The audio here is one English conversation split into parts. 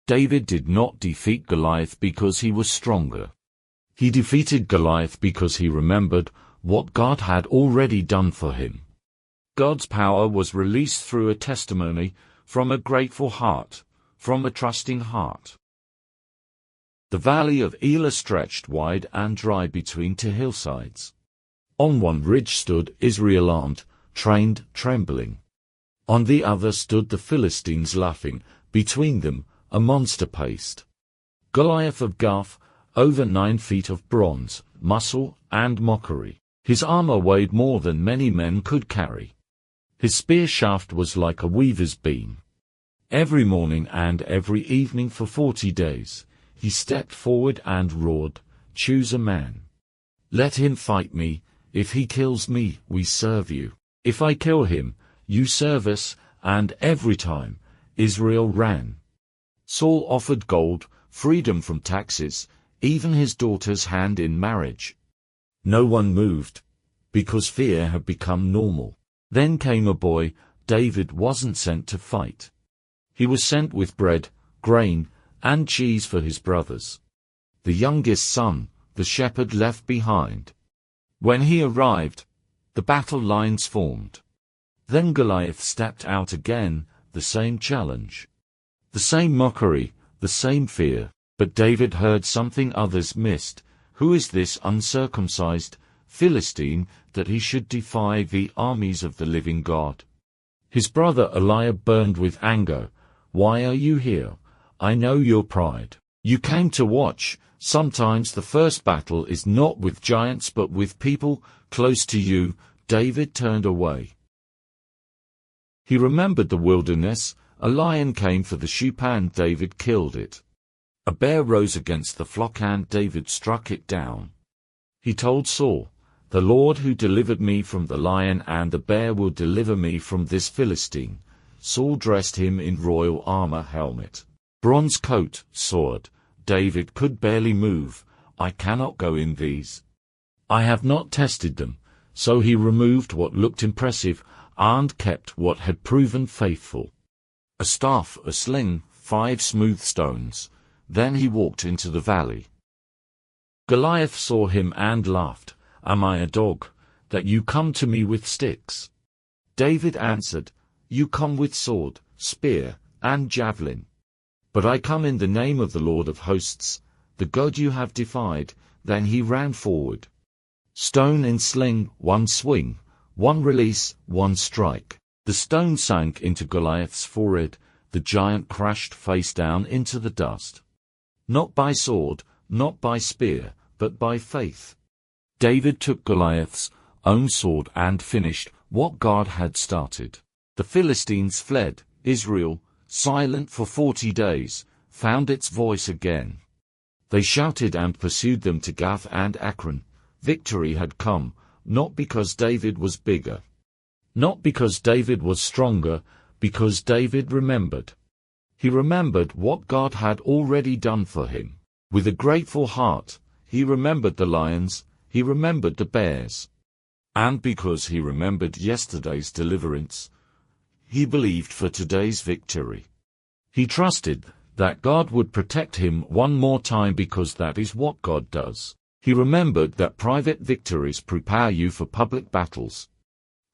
David did not defeat Goliath because he was stronger. He defeated Goliath because he remembered what God had already done for him. God's power was released through a testimony, from a grateful heart, from a trusting heart. The valley of Elah stretched wide and dry between two hillsides. On one ridge stood Israel armed, trained, trembling. On the other stood the Philistines laughing, between them a monster paced. Goliath of Gath, over 9 feet of bronze, muscle, and mockery. His armor weighed more than many men could carry. His spear shaft was like a weaver's beam. Every morning and every evening for 40 days, he stepped forward and roared, "Choose a man. Let him fight me. If he kills me, we serve you. If I kill him, you serve us." And every time, Israel ran. Saul offered gold, freedom from taxes, even his daughter's hand in marriage. No one moved, because fear had become normal. Then came a boy. David wasn't sent to fight. He was sent with bread, grain, and cheese for his brothers. The youngest son, the shepherd left behind. When he arrived, the battle lines formed. Then Goliath stepped out again, the same challenge. The same mockery, the same fear. But David heard something others missed. Who is this uncircumcised Philistine, that he should defy the armies of the living God? His brother Eliab burned with anger. "Why are you here? I know your pride. You came to watch." Sometimes the first battle is not with giants but with people close to you. David turned away. He remembered the wilderness. A lion came for the sheep and David killed it. A bear rose against the flock and David struck it down. He told Saul, "The Lord who delivered me from the lion and the bear will deliver me from this Philistine." Saul dressed him in royal armor, helmet, bronze coat, sword. David could barely move. "I cannot go in these. I have not tested them." So he removed what looked impressive and kept what had proven faithful. A staff, a sling, 5 smooth stones. Then he walked into the valley. Goliath saw him and laughed. "Am I a dog, that you come to me with sticks?" David answered, "You come with sword, spear, and javelin. But I come in the name of the Lord of hosts, the God you have defied." Then he ran forward. Stone in sling, 1 swing, 1 release, 1 strike. The stone sank into Goliath's forehead. The giant crashed face down into the dust. Not by sword, not by spear, but by faith. David took Goliath's own sword and finished what God had started. The Philistines fled. Israel, silent for 40 days, found its voice again. They shouted and pursued them to Gath and Akron. Victory had come, not because David was bigger, not because David was stronger, because David remembered. He remembered what God had already done for him. With a grateful heart, he remembered the lions, he remembered the bears. And because he remembered yesterday's deliverance, he believed for today's victory. He trusted that God would protect him one more time because that is what God does. He remembered that private victories prepare you for public battles.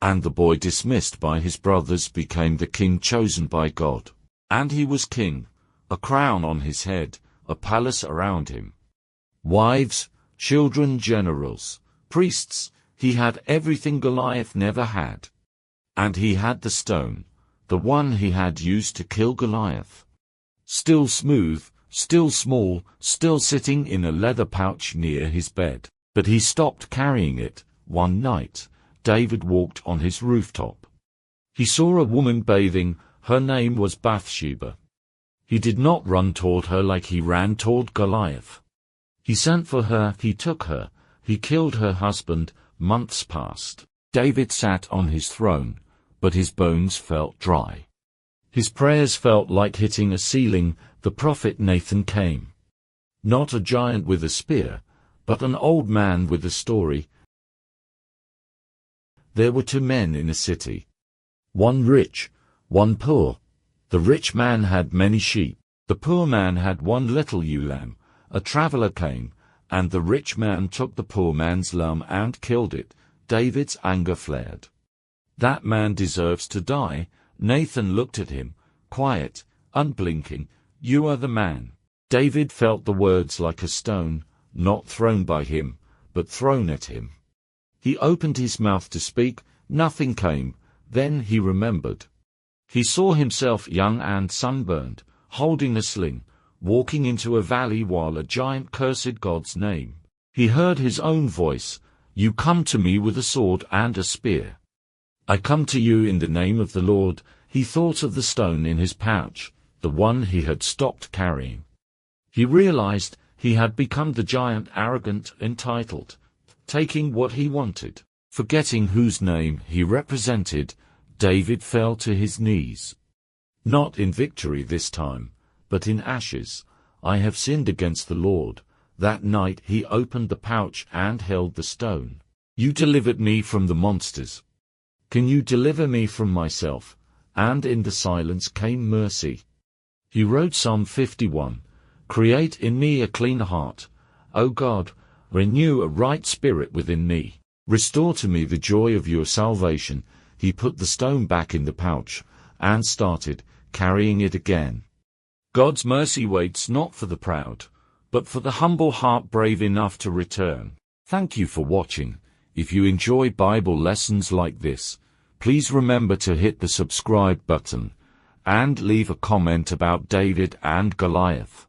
And the boy dismissed by his brothers became the king chosen by God. And he was king, a crown on his head, a palace around him. Wives, children, generals, priests, he had everything Goliath never had. And he had the stone, the one he had used to kill Goliath. Still smooth, still small, still sitting in a leather pouch near his bed. But he stopped carrying it. One night, David walked on his rooftop. He saw a woman bathing. Her name was Bathsheba. He did not run toward her like he ran toward Goliath. He sent for her, he took her, he killed her husband. Months passed. David sat on his throne, but his bones felt dry. His prayers felt like hitting a ceiling. The prophet Nathan came. Not a giant with a spear, but an old man with a story. There were 2 men in a city. One rich, one poor. The rich man had many sheep. The The poor man had one little ewe lamb. A traveler came, and the rich man took the poor man's lamb and killed it. David's anger flared. That man deserves to die. Nathan looked at him, quiet, unblinking. You are the man. David felt the words like a stone, not thrown by him, but thrown at him. He opened his mouth to speak, nothing came. Then he remembered. He saw himself young and sunburned, holding a sling, walking into a valley while a giant cursed God's name. He heard his own voice, "You come to me with a sword and a spear. I come to you in the name of the Lord." He thought of the stone in his pouch, the one he had stopped carrying. He realized he had become the giant, arrogant, entitled, taking what he wanted, forgetting whose name he represented. David fell to his knees. Not in victory this time, but in ashes. I have sinned against the Lord. That night he opened the pouch and held the stone. You delivered me from the monsters. Can you deliver me from myself? And in the silence came mercy. He wrote Psalm 51. Create in me a clean heart, O God, renew a right spirit within me. Restore to me the joy of your salvation. He put the stone back in the pouch, and started carrying it again. God's mercy waits not for the proud, but for the humble heart brave enough to return. Thank you for watching. If you enjoy Bible lessons like this, please remember to hit the subscribe button, and leave a comment about David and Goliath.